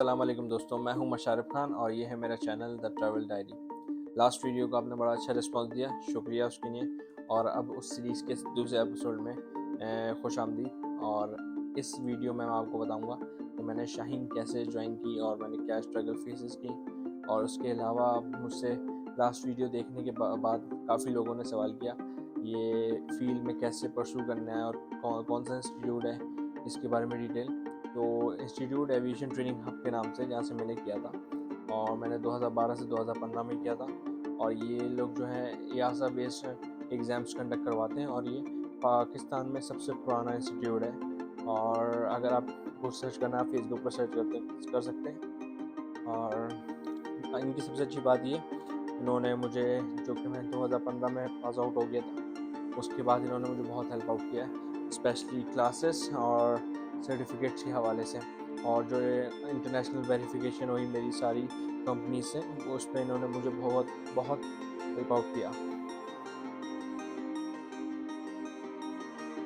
अस्सलाम वालेकुम दोस्तों, मैं हूं मशारफ खान और ये है मेरा channel the travel diary. Last video को आपने बड़ा अच्छा रिस्पांस दिया, शुक्रिया उसके लिए। और अब उस सीरीज़ के दूसरे एपिसोड में खुश आमदीद। और इस वीडियो में मैं आपको बताऊंगा कि मैंने शाहीन कैसे ज्वाइन की और मैंने क्या स्ट्रगल फेसेस की। और उसके अलावा मुझसे लास्ट वीडियो देखने के बाद काफ़ी लोगों ने सवाल किया ये फील्ड में कैसे परसू करना है और कौन सा इंस्टीट्यूट है, इसके बारे में डिटेल। तो इंस्टीट्यूट एविएशन ट्रेनिंग हब के नाम से जहाँ से मैंने किया था, और मैंने 2012 से 2015 में किया था। और ये लोग जो है EASA बेस्ड एग्ज़ाम्स कंडक्ट करवाते हैं और ये पाकिस्तान में सबसे पुराना इंस्टीट्यूट है। और अगर आप कुछ सर्च करना, आप फेसबुक पर सर्च कर सकते हैं। और इनकी सबसे अच्छी बात ये, इन्होंने मुझे, जो कि मैं 2015 में पास आउट हो गया था, उसके बाद इन्होंने मुझे बहुत हेल्प आउट किया है, स्पेशली क्लासेस और सर्टिफिकेट्स के हवाले से। और जो इंटरनेशनल वेरिफिकेशन हुई मेरी सारी कंपनी से, उस पर इन्होंने मुझे बहुत बहुत हेल्प आउट किया।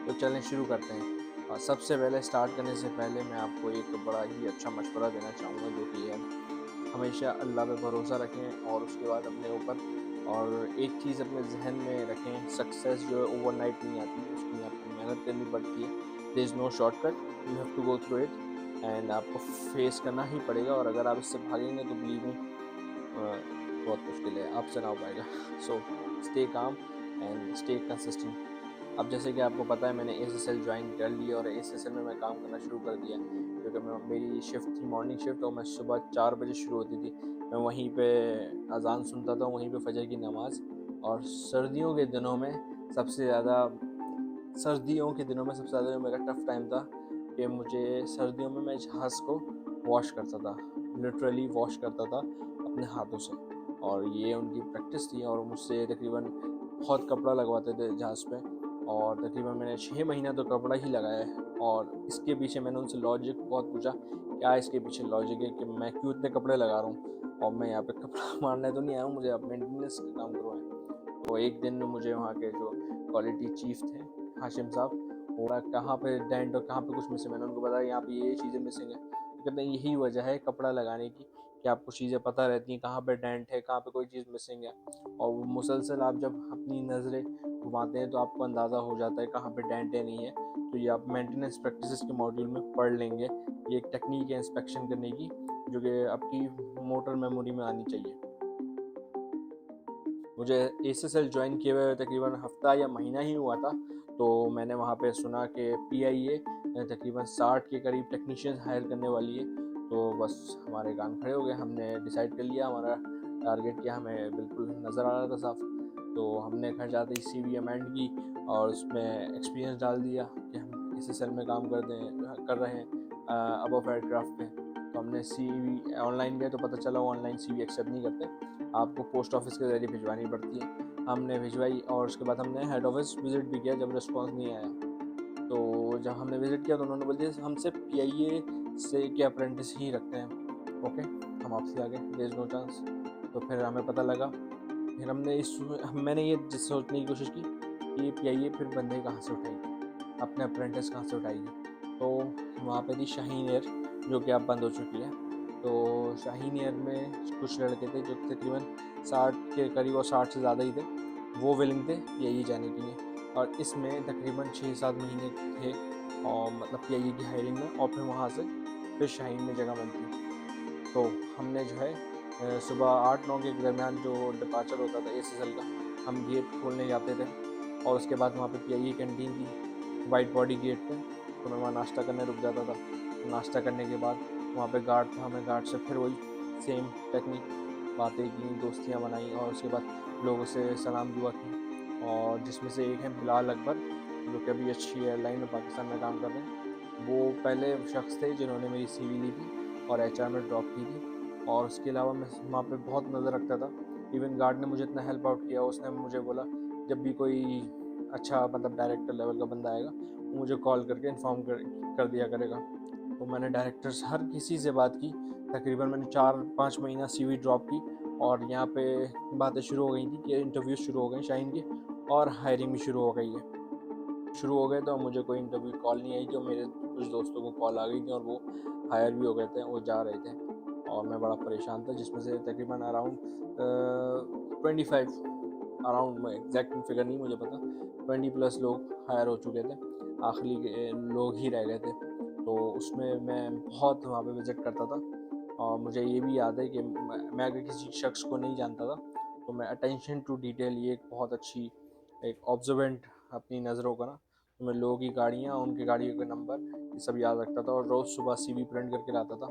तो चलें शुरू करते हैं। और सबसे पहले स्टार्ट करने से पहले मैं आपको एक बड़ा ही अच्छा मशवरा देना चाहूँगा, जो कि है हमेशा अल्लाह पे भरोसा रखें और उसके बाद अपने ऊपर। और एक चीज़ अपने जहन में रखें, सक्सेस जो है ओवरनाइट नहीं आती, उसके लिए आपको मेहनत करनी पड़ती है। There is no shortcut, you have to go through it and आपको फेस करना ही पड़ेगा। और अगर आप इससे भागेंगे तो बिलीव मी, बहुत मुश्किल है, आपसे ना हो पाएगा। So stay calm and stay consistent. अब जैसे कि आपको पता है, मैंने ASSL ज्वाइन कर लिया और ASSL में मैं काम करना शुरू कर दिया, क्योंकि मेरी शिफ्ट थी मॉर्निंग शिफ्ट, और मैं सुबह 4 बजे शुरू होती थी। मैं वहीं पे अजान सुनता था, वहीं पे फजर की नमाज़। और सर्दियों के दिनों में सबसे ज़्यादा मेरा टफ़ टाइम था कि मुझे सर्दियों में मैं जहाज़ को वॉश करता था, लिटरली वॉश करता था अपने हाथों से। और ये उनकी प्रैक्टिस थी और मुझसे तकरीबन बहुत कपड़ा लगवाते थे जहाज़ पे। और तकरीबन मैंने 6 महीना तो कपड़ा ही लगाया है। और इसके पीछे मैंने उनसे लॉजिक बहुत पूछा, क्या इसके पीछे लॉजिक है कि मैं क्यों इतने कपड़े लगा रहा हूँ, और मैं यहाँ पे कपड़ा मारने तो नहीं आया हूँ, मुझे अब मेंटेनेंस का काम करवाएं। तो एक दिन मुझे वहाँ के जो क्वालिटी चीफ थे, हाशिम साहब, वो बोला कहाँ पे डेंट और कहाँ पे कुछ मिसिंग। मैंने उनको बताया यहाँ पे ये चीज़ें मिसिंग है। तो कहते हैं यही वजह है कपड़ा लगाने की, कि आपको चीज़ें पता रहती हैं कहाँ पे डेंट है, कहाँ पे कोई चीज़ मिसिंग है। और वो मुसलसल आप जब अपनी नज़रें घुमाते हैं तो आपको अंदाज़ा हो जाता है कहाँ पे डेंट है, नहीं है। तो ये आप मेंटेनेंस प्रैक्टिसेस के मॉड्यूल में पढ़ लेंगे। ये एक टेक्निक है इंस्पेक्शन करने की, जो कि आपकी मोटर मेमोरी में आनी चाहिए। मुझे ASSL ज्वाइन किए हुए तकरीबन हफ्ता या महीना ही हुआ था, तो मैंने वहाँ पे सुना कि PIA तकरीबन 60 के करीब टेक्नीशियन हायर करने वाली है। तो बस हमारे कान खड़े हो गए, हमने डिसाइड कर लिया, हमारा टारगेट क्या हमें बिल्कुल नज़र आ रहा था साफ। तो हमने घर जाते ही CV अमेंड की और उसमें एक्सपीरियंस डाल दिया कि हम ASSL में काम कर रहे हैं अबव एयरक्राफ्ट पे। तो हमने CV ऑनलाइन गए तो पता चला वो ऑनलाइन CV एक्सेप्ट नहीं करते, आपको पोस्ट ऑफिस के ज़रिए भिजवानी पड़ती है। हमने भिजवाई और उसके बाद हमने हेड ऑफिस विज़िट भी किया, जब रिस्पांस नहीं आया। तो जब हमने विज़िट किया तो उन्होंने बोल दिया हम सिर्फ PIA से के अप्रेंटिस ही रखते हैं। ओके, हम आपसे आगे, देयर इज़ नो चांस। तो फिर हमें पता लगा, फिर मैंने ये सोचने की कोशिश की कि PIA फिर बंदे कहाँ से उठाएगी, अपने अप्रेंटिस कहाँ से उठाएगी। तो वहाँ पे थी शाहीन एयर, जो कि अब बंद हो चुकी है। तो शाहीन एयर में कुछ लड़के थे जो तकरीबन 60 के करीब और 60 से ज़्यादा ही थे, वो विलिंग थे PIA जाने के लिए। और इसमें तकरीबन 6-7 महीने थे, और मतलब PIA की हायरिंग में, और फिर वहाँ से फिर शाहीन में जगह बनती। तो हमने जो है सुबह 8-9 के दरमियान जो डिपार्चर होता था ASSL का, हम गेट खोलने जाते थे। और उसके बाद वहाँ पे PIA कैंटीन थी वाइट बॉडी गेट पे, तो मैं वहाँ नाश्ता करने रुक जाता था। तो नाश्ता करने के बाद वहाँ पे गार्ड था, मैं गार्ड से फिर वही सेम टेक्निक, बातें की, दोस्तियाँ बनाई, और उसके बाद लोगों से सलाम दुआ की। और जिसमें से एक है बिलाल अकबर, जो कि अभी अच्छी एयरलाइन में पाकिस्तान में काम कर रहे हैं। वो पहले शख्स थे जिन्होंने मेरी CV ली थी और HR में ड्रॉप की थी। और उसके अलावा मैं वहाँ पे बहुत नज़र रखता था। इवन गार्ड ने मुझे इतना हेल्प आउट किया, उसने मुझे बोला जब भी कोई अच्छा मतलब डायरेक्टर लेवल का बंदा आएगा, वो मुझे कॉल करके इन्फॉर्म कर दिया करेगा। तो मैंने डायरेक्टर्स हर किसी से बात की, तकरीबन मैंने 4-5 महीना CV ड्रॉप की। और यहाँ पे बातें शुरू हो गई थी कि इंटरव्यू शुरू हो गए शाइन के, और हायरिंग भी शुरू हो गई है। शुरू हो गए तो मुझे कोई इंटरव्यू कॉल नहीं आई थी, और मेरे कुछ दोस्तों को कॉल आ गई थी और वो हायर भी हो गए थे, वो जा रहे थे। और मैं बड़ा परेशान था, जिसमें से तकरीबन अराउंड 25 अराउंड, एग्जैक्ट फिगर नहीं मुझे पता, 20+ लोग हायर हो चुके थे, आखिरी लोग ही रह गए थे। तो उसमें मैं बहुत वहाँ पे विज़िट करता था, और मुझे ये भी याद है कि मैं अगर किसी शख्स को नहीं जानता था तो मैं अटेंशन टू डिटेल, ये एक बहुत अच्छी एक ऑब्जर्वेंट अपनी नज़रों का ना, तो मैं लोगों की गाड़ियाँ, उनकी गाड़ियों के नंबर, ये सब याद रखता था और रोज़ सुबह CV प्रिंट करके लाता था।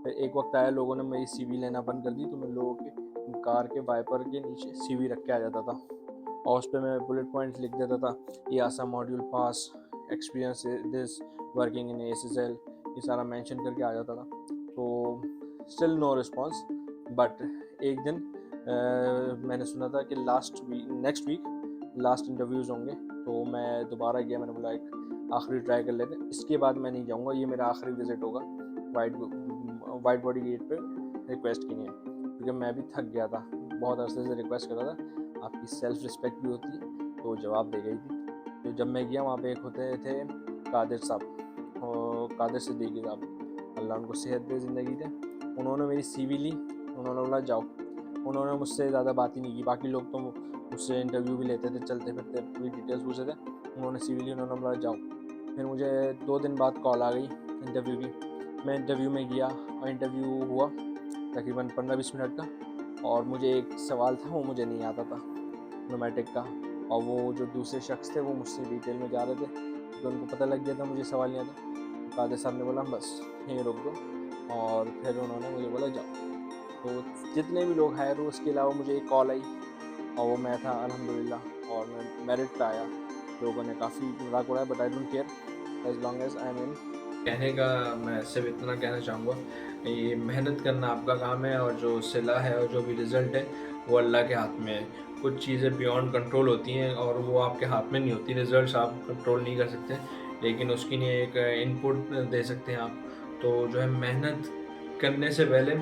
फिर एक वक्त आया, लोगों ने मेरी CV लेना बंद कर दी, तो मैं लोगों के कार के वाइपर के नीचे CV रख के आ जाता था, और उस पर मैं बुलेट पॉइंट्स लिख देता था, ये आसा module pass, experience this, working in ASSL, ये सारा मेंशन करके आ जाता था। तो स्टिल नो रिस्पॉन्स, बट एक दिन मैंने सुना था कि नेक्स्ट वीक लास्ट इंटरव्यूज़ होंगे, तो मैं दोबारा गया, मैंने बोला एक आखिरी ट्राई कर लेते हैं, इसके बाद मैं नहीं जाऊँगा, ये मेरा आखिरी विज़िट होगा वाइट बॉडी गेट पे रिक्वेस्ट की नहीं है, क्योंकि मैं भी थक गया था, बहुत अरसे से रिक्वेस्ट कर रहा था। आपकी सेल्फ रिस्पेक्ट भी होती है, तो जवाब दे गई थी। तो जब मैं गया वहाँ पे एक होते थे कादिर साहब, और कादिर सिद्दीकी साहब, अल्लाह उनको सेहत दे, ज़िंदगी दे। उन्होंने मेरी CV ली, उन्होंने बोला जाओ। उन्होंने मुझसे ज़्यादा बात ही नहीं की, बाकी लोग तो मुझसे इंटरव्यू भी लेते थे, चलते फिरते पूरी डिटेल्स पूछते थे, उन्होंने CV ली, उन्होंने बोला जाओ। फिर मुझे 2 दिन बाद कॉल आ गई इंटरव्यू की, मैं इंटरव्यू में गया और इंटरव्यू हुआ तकरीबन 15-20 मिनट का, और मुझे एक सवाल था वो मुझे नहीं आता था, नोमैटिक का, और वो जो दूसरे शख्स थे वो मुझसे डिटेल में जा रहे थे, तो उनको पता लग गया था मुझे सवाल नहीं आता। कादिर साहब ने बोला बस यहीं रुक दो, और फिर उन्होंने मुझे बोला जाओ। तो जितने भी लोग हायर हुए, उसके अलावा मुझे एक कॉल आई, और वो मैं था अल्हम्दुलिल्लाह, और मैं मेरिट पे आया। लोगों ने काफ़ी मजाक उड़ाया, but I don't care as long as I am in. कहने का मैं सिर्फ इतना कहना चाहूँगा, ये मेहनत करना आपका काम है, और जो सिला है और जो भी रिज़ल्ट है वो अल्लाह के हाथ में है। कुछ चीज़ें बियॉन्ड कंट्रोल होती हैं और वो आपके हाथ में नहीं होती, रिज़ल्ट्स आप कंट्रोल नहीं कर सकते, लेकिन उसके लिए एक इनपुट दे सकते हैं आप। तो जो है, मेहनत करने से पहले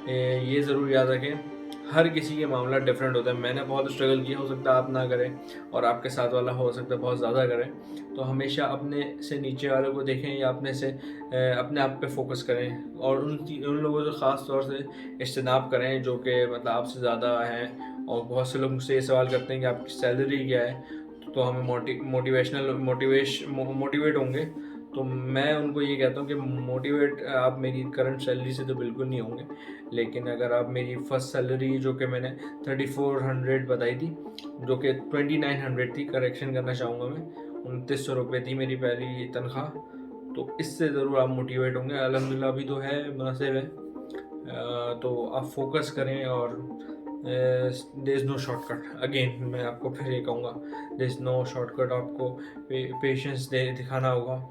ये ज़रूर याद रखें, हर किसी के मामला डिफरेंट होता है। मैंने बहुत स्ट्रगल किया, हो सकता है आप ना करें, और आपके साथ वाला हो सकता है बहुत ज़्यादा करें। तो हमेशा अपने से नीचे वालों को देखें, या अपने से अपने आप पे फोकस करें, और उन लोगों से ख़ास तौर से इज्तनाब करें जो कि मतलब आपसे ज़्यादा हैं। और बहुत से लोग मुझसे ये सवाल करते हैं कि आपकी सैलरी क्या है, तो हमें मोटिवेट होंगे। तो मैं उनको ये कहता हूँ कि मोटिवेट आप मेरी करंट सैलरी से तो बिल्कुल नहीं होंगे, लेकिन अगर आप मेरी फर्स्ट सैलरी जो कि मैंने 3400 बताई थी, जो कि 2900 थी, करेक्शन करना चाहूँगा मैं, 2900 रुपये थी मेरी पहली तनख्वाह, तो इससे ज़रूर आप मोटिवेट होंगे। अल्हम्दुलिल्लाह अभी तो है, मुनासिब है। तो आप फोकस करें, और there is no shortcut. Again मैं आपको फिर ये कहूँगा, देयर इज़ नो शॉर्टकट। आपको पेशेंस दिखाना होगा।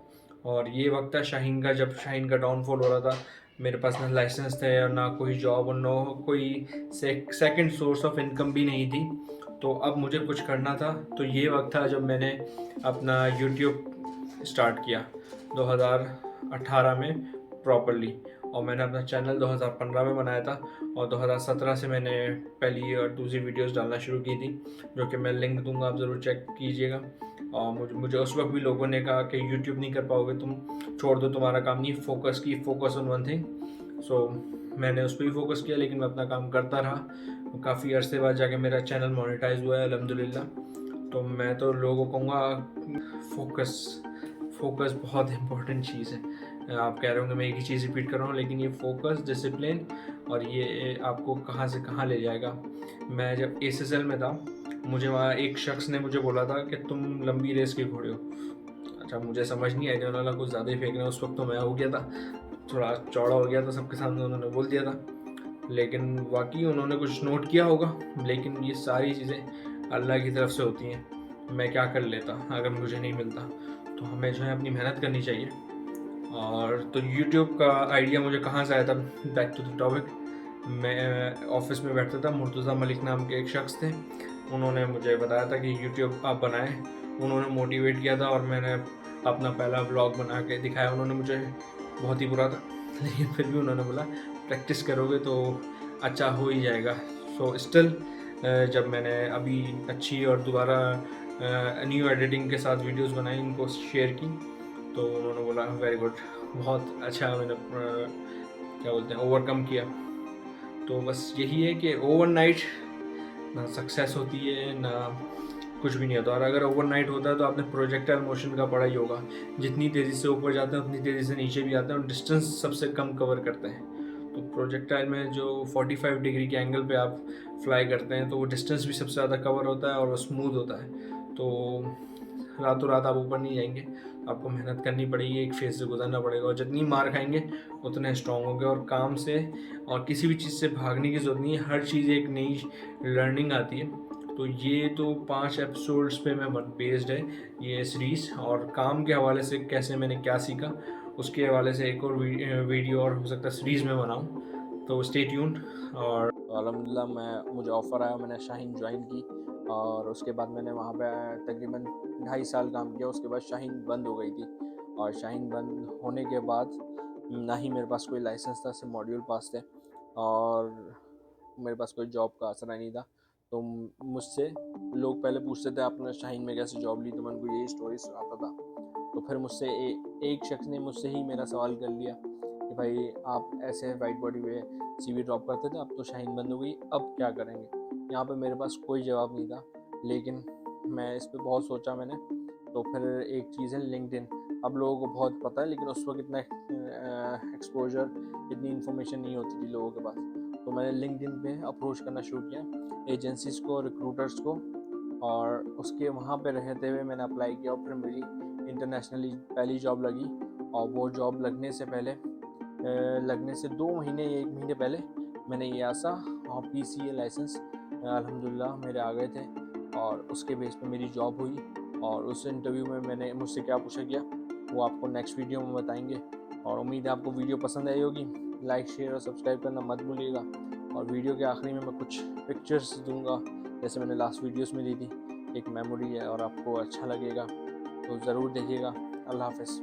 और ये वक्त था शाहीन का, जब शाहीन का डाउनफॉल हो रहा था, मेरे पास ना लाइसेंस थे और ना कोई जॉब, और नो कोई सेकंड सोर्स ऑफ इनकम भी नहीं थी। तो अब मुझे कुछ करना था, तो ये वक्त था जब मैंने अपना यूट्यूब स्टार्ट किया 2018 में प्रॉपरली, और मैंने अपना चैनल 2015 में बनाया था, और 2017 से मैंने पहली और दूसरी वीडियोस डालना शुरू की थी, जो कि मैं लिंक दूंगा, आप ज़रूर चेक कीजिएगा। और मुझे उस वक्त भी लोगों ने कहा कि यूट्यूब नहीं कर पाओगे तुम, छोड़ दो, तुम्हारा काम नहीं, फोकस ऑन वन थिंग। सो मैंने उस पर भी फोकस किया, लेकिन मैं अपना काम करता रहा। काफ़ी अरसे बाद जाके मेरा चैनल मोनेटाइज हुआ है अल्हम्दुलिल्लाह। तो मैं तो लोगों को कहूँगा, फोकस बहुत इंपॉर्टेंट चीज़ है। आप कह रहे होंगे मैं एक ही चीज़ रिपीट कर रहा हूँ, लेकिन ये फोकस, डिसिप्लिन, और ये आपको कहाँ से कहाँ ले जाएगा। मैं जब ASSL में था, मुझे वहाँ एक शख्स ने मुझे बोला था कि तुम लंबी रेस के घोड़े हो। अच्छा, मुझे समझ नहीं आया, उन्होंने कुछ ज़्यादा ही फेंकना, उस वक्त तो मैं हो गया था, थोड़ा चौड़ा हो गया था, सबके सामने उन्होंने बोल दिया था। लेकिन वाकई उन्होंने कुछ नोट किया होगा, लेकिन ये सारी चीज़ें अल्लाह की तरफ से होती हैं। मैं क्या कर लेता अगर मुझे नहीं मिलता। तो हमें जो है अपनी मेहनत करनी चाहिए। और तो यूट्यूब का आइडिया मुझे कहाँ से आया था, बैक टू द टॉपिक। मैं ऑफिस में बैठता था, मुर्तज़ा मलिक नाम के एक शख्स थे, उन्होंने मुझे बताया था कि यूट्यूब आप बनाएं। उन्होंने मोटिवेट किया था, और मैंने अपना पहला व्लॉग बना के दिखाया। उन्होंने मुझे बहुत ही बुरा था, लेकिन फिर भी उन्होंने बोला प्रैक्टिस करोगे तो अच्छा हो ही जाएगा। सो स्टिल जब मैंने अभी अच्छी और दोबारा न्यू एडिटिंग के साथ वीडियोस बनाई, उनको शेयर की, तो उन्होंने बोला वेरी गुड, बहुत अच्छा मैंने क्या बोलते हैं ओवरकम किया। तो बस यही है कि ओवरनाइट ना सक्सेस होती है ना कुछ भी नहीं होता, और अगर ओवरनाइट होता है तो आपने प्रोजेक्टाइल मोशन का पढ़ा ही होगा, जितनी तेज़ी से ऊपर जाते हैं उतनी तेज़ी से नीचे भी आते हैं और डिस्टेंस सबसे कम कवर करते हैं। तो प्रोजेक्टाइल में जो 45 डिग्री के एंगल पे आप फ्लाई करते हैं तो वो डिस्टेंस भी सबसे ज़्यादा कवर होता है और वो स्मूथ होता है। तो रातों रात आप ऊपर नहीं जाएंगे, आपको मेहनत करनी पड़ेगी, एक फेज़ से गुजरना पड़ेगा, और जितनी मार खाएंगे उतने स्ट्रॉन्ग होंगे। और काम से और किसी भी चीज़ से भागने की ज़रूरत नहीं है, हर चीज़ एक नई लर्निंग आती है। तो ये तो 5 एपिसोड्स पे मैं बेस्ड है ये सीरीज़, और काम के हवाले से कैसे मैंने क्या सीखा उसके हवाले से एक और वीडियो और हो सकता है सीरीज़ में बनाऊँ, तो स्टे ट्यून्ड। और अल्हम्दुलिल्लाह मुझे ऑफ़र आया, मैंने शाहीन ज्वाइन की, और उसके बाद मैंने वहाँ पे तकरीबन 2.5 साल काम किया। उसके बाद शाहीन बंद हो गई थी, और शाहीन बंद होने के बाद ना ही मेरे पास कोई लाइसेंस था, सिर्फ मॉड्यूल पास थे, और मेरे पास कोई जॉब का आसरा नहीं था। तो मुझसे लोग पहले पूछते थे आपने शाहीन में कैसे जॉब ली, तो मैं उनको यही स्टोरी सुनाता था। तो फिर मुझसे एक शख्स ने मुझसे ही मेरा सवाल कर लिया कि भाई आप ऐसे वाइट बॉडी पे CV ड्रॉप करते थे, अब तो शाहीन बंद हो गई, अब क्या करेंगे। यहाँ पे मेरे पास कोई जवाब नहीं था, लेकिन मैं इस पर बहुत सोचा मैंने। तो फिर एक चीज़ है लिंक्डइन, अब लोगों को बहुत पता है, लेकिन उस वक्त इतना एक्सपोजर, इतनी इन्फॉर्मेशन नहीं होती थी लोगों के पास। तो मैंने लिंक्डइन पे अप्रोच करना शुरू किया एजेंसीज़ को, रिक्रूटर्स को, और उसके वहाँ पे रहते हुए मैंने अप्लाई किया, और फिर मेरी इंटरनेशनली पहली जॉब लगी। और वो जॉब लगने से 2 महीने या 1 महीने पहले मैंने EASA और PCA लाइसेंस अल्हम्दुलिल्लाह मेरे आ गए थे, और उसके बेस पे मेरी जॉब हुई। और उस इंटरव्यू में मैंने मुझसे क्या पूछा गया वो आपको नेक्स्ट वीडियो में बताएंगे। और उम्मीद है आपको वीडियो पसंद आई होगी। लाइक, शेयर और सब्सक्राइब करना मत भूलिएगा। और वीडियो के आखिरी में मैं कुछ पिक्चर्स दूंगा, जैसे मैंने लास्ट वीडियोस में दी थी। एक मेमोरी है और आपको अच्छा लगेगा, तो ज़रूर देखिएगा। अल्लाह हाफ़िज़।